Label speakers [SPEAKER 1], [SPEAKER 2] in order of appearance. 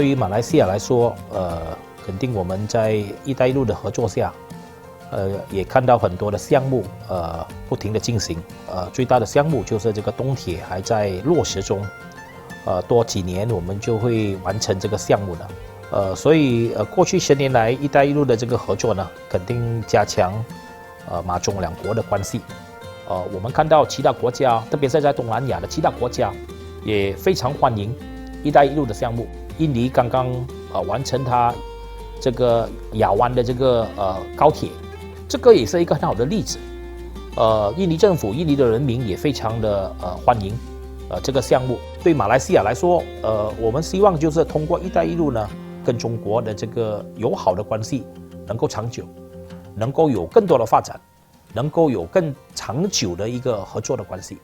[SPEAKER 1] 对于马来西亚来说，肯定我们在“一带一路”的合作下，也看到很多的项目，不停的进行。最大的项目就是这个东铁还在落实中，多几年我们就会完成这个项目的。所以过去10年来，“一带一路”的这个合作呢，肯定加强马中两国的关系。我们看到其他国家，特别是在东南亚的其他国家，也非常欢迎“一带一路”的项目。印尼刚刚完成它这个亚湾的这个高铁，这个也是一个很好的例子。印尼政府、印尼的人民也非常的欢迎这个项目。对马来西亚来说，我们希望就是通过“一带一路”呢，跟中国的这个友好的关系能够长久，能够有更多的发展，能够有更长久的一个合作的关系。